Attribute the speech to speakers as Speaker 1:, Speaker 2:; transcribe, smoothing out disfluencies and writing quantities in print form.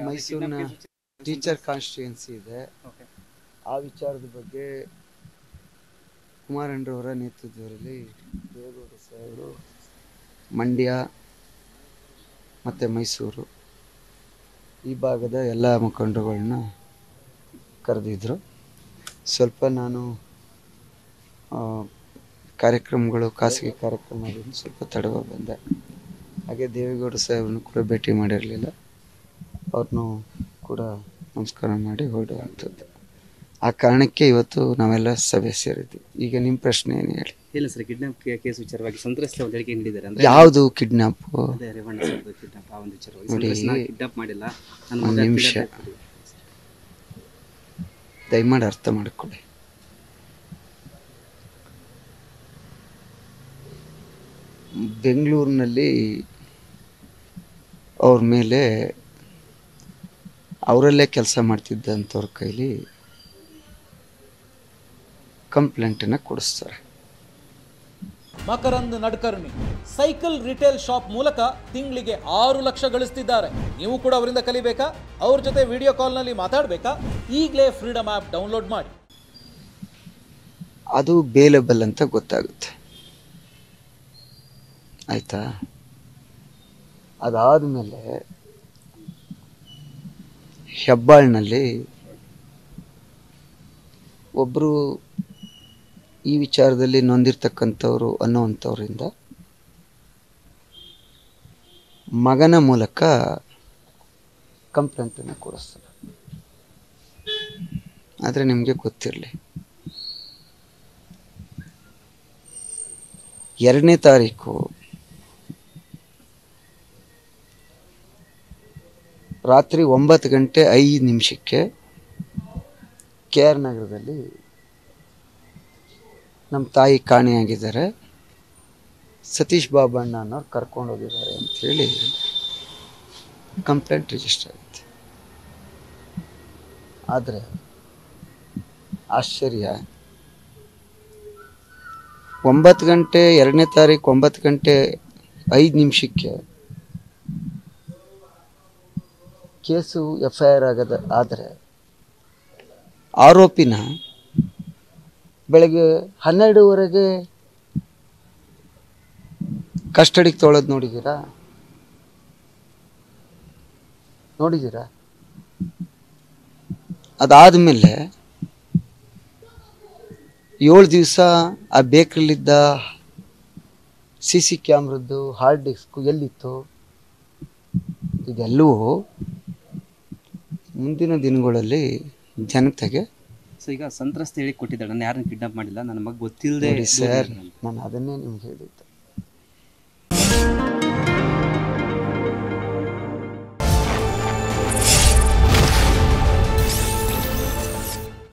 Speaker 1: ಮೈಸೂರಿನ teacher constituency ಇದೆ. ಆ ವಿಚಾರದ ಬಗ್ಗೆ ಕುಮಾರಣ್ಣರವರ ನೇತೃತ್ವದಲ್ಲಿ ದೇವೇಗೌಡ ಸಾಹೇಬರು ಮಂಡ್ಯ ಮತ್ತು ಮೈಸೂರು ಈ ಭಾಗದ ಎಲ್ಲ ಮುಖಂಡರುಗಳನ್ನ ಕರೆದಿದ್ದರು. ಸ್ವಲ್ಪ ನಾನು ಕಾರ್ಯಕ್ರಮಗಳು ಖಾಸಗಿ ಕಾರ್ಯಕ್ರಮದಿಂದ ಸ್ವಲ್ಪ ತಡವಾಗಿ ಬಂದೆ. ಹಾಗೆ ದೇವೇಗೌಡ ಸಾಹೇಬ್ರನ್ನು ಕೂಡ ಭೇಟಿ ಮಾಡಿರಲಿಲ್ಲ. ಅವ್ರನ್ನೂ ಕೂಡ ನಮಸ್ಕಾರ ಮಾಡಿ ಹೊರಡುವಂಥದ್ದು. ಆ ಕಾರಣಕ್ಕೆ ಇವತ್ತು ನಾವೆಲ್ಲ ಸಭೆ ಸೇರಿದ್ವಿ. ಈಗ ನಿಮ್ಮ ಪ್ರಶ್ನೆ ಏನು ಹೇಳಿ?
Speaker 2: ಇಲ್ಲ ಸರ್, ಕಿಡ್ನಾಪ್ ಕೇಸ್ ವಿಚಾರವಾಗಿ ಸಂತ್ರಸ್ತೆ ಒಂದು ಹೇಳಿಕೆ ನೀಡಿದ್ದಾರೆ.
Speaker 1: ಯಾವುದು ಕಿಡ್ನಾಪು?
Speaker 2: ರೇವಣ್ಣ ಸರ್ ಕಿಡ್ನಾಪ್ ಆ ಒಂದು ವಿಚಾರವಾಗಿ
Speaker 1: ನೋಡಿ,
Speaker 2: ಕಿಡ್ನಾಪ್ ಮಾಡಿಲ್ಲ.
Speaker 1: ಒಂದು ನಿಮಿಷ ದಯಮಾಡಿ ಅರ್ಥ ಮಾಡಿಕೊಳ್ಳಿ. ಬೆಂಗಳೂರಿನಲ್ಲಿ ಅವ್ರ ಮೇಲೆ ಅವರಲ್ಲೇ ಕೆಲಸ ಮಾಡ್ತಿದ್ದಂಥವ್ರ ಕೈಲಿ ಕಂಪ್ಲೇಂಟನ್ನು ಕೊಡಿಸ್ತಾರೆ.
Speaker 3: ಮಕರಂದ್ ನಡ್ಕರ್ಣಿ ಸೈಕಲ್ ರಿಟೇಲ್ ಶಾಪ್ ಮೂಲಕ ತಿಂಗಳಿಗೆ 6 ಲಕ್ಷ ಗಳಿಸ್ತಿದ್ದಾರೆ. ನೀವು ಕೂಡ ಅವರಿಂದ ಕಲಿಬೇಕಾ? ಅವ್ರ ಜೊತೆ ವಿಡಿಯೋ ಕಾಲ್ನಲ್ಲಿ ಮಾತಾಡಬೇಕಾ? ಈಗಲೇ ಫ್ರೀಡಮ್ ಆ್ಯಪ್ ಡೌನ್ಲೋಡ್ ಮಾಡಿ.
Speaker 1: ಅದು ಬೇಲೆಬಲ್ ಅಂತ ಗೊತ್ತಾಗುತ್ತೆ, ಆಯಿತಾ? ಅದಾದಮೇಲೆ ಹೆಬ್ಬಾಳ್ನಲ್ಲಿ ಒಬ್ಬರು ಈ ವಿಚಾರದಲ್ಲಿ ನೊಂದಿರ್ತಕ್ಕಂಥವ್ರು ಅನ್ನೋವಂಥವ್ರಿಂದ ಮಗನ ಮೂಲಕ ಕಂಪ್ಲೇಂಟನ್ನು ಕೊಡಿಸ್ತಾರೆ. ಆದರೆ ನಿಮಗೆ ಗೊತ್ತಿರಲಿ, 2ನೇ ತಾರೀಕು ರಾತ್ರಿ 9:05 KR ನಗರದಲ್ಲಿ ನಮ್ಮ ತಾಯಿ ಕಾಣೆಯಾಗಿದ್ದಾರೆ, ಸತೀಶ್ ಬಾಬಣ್ಣ ಅನ್ನೋರು ಕರ್ಕೊಂಡು ಹೋಗಿದ್ದಾರೆ ಅಂಥೇಳಿ ಕಂಪ್ಲೇಂಟ್ ರಿಜಿಸ್ಟರ್ ಆಗುತ್ತೆ. ಆದರೆ ಆಶ್ಚರ್ಯ, 9 ಗಂಟೆ 2ನೇ ತಾರೀಕು 9:05 ಕೇಸು FIR ಆದರೆ ಆರೋಪಿನ ಬೆಳಗ್ಗೆ 12:00ವರೆಗೆ ಕಸ್ಟಡಿಗೆ ತೊಗೊಳೋದು ನೋಡಿದ್ದೀರಾ? ಅದಾದಮೇಲೆ 7 ದಿವಸ ಆ ಬೇಕ್ರಿಲಿದ್ದ CC ಕ್ಯಾಮ್ರದ್ದು ಹಾರ್ಡ್ ಡಿಸ್ಕು ಎಲ್ಲಿತ್ತು? ಇದೆಲ್ಲವೂ ಮುಂದಿನ ದಿನಗಳಲ್ಲಿ ಜನತೆಗೆ.
Speaker 2: ಸೊ ಈಗ ಸಂತ್ರಸ್ತೆ ಹೇಳಿ ಕೊಟ್ಟಿದ್ದಾಳೆ, ನಾನು ಯಾರನ್ನು ಕಿಡ್ನಾಪ್ ಮಾಡಿಲ್ಲ, ನನ್ನ ಮಗ ಗೊತ್ತಿಲ್ಲದೆ.
Speaker 1: ಸರ್, ನಾನು ಅದನ್ನೇ ನಿಮ್ಗೆ ಹೇಳಿದ್ದೆ.